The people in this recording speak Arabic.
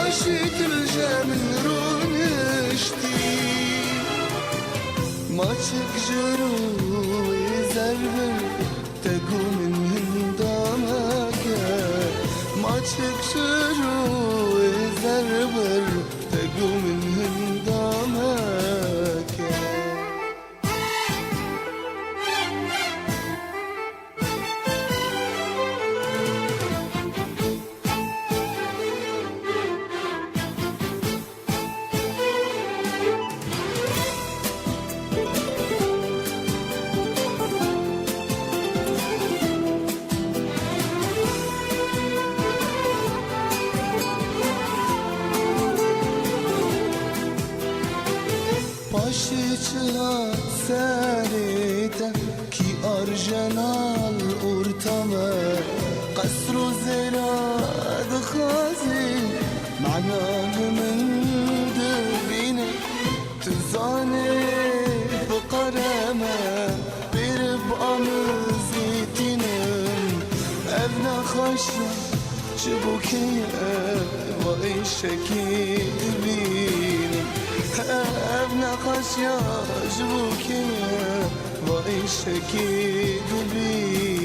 باشت الجمن رونشتي ما تكجرو يزربر تقو من هندامك ما تكجرو يزربر تقو من هندامك Başıçılat seride ki arjenal urtama قصر زراد خازي معناه من دبينه تزاني بقرامه بربقى مزيتينم ابنا خشنا شبوكيه وإيشكي دبينم ابنا خشيا جبوكي وإيشكي دبينم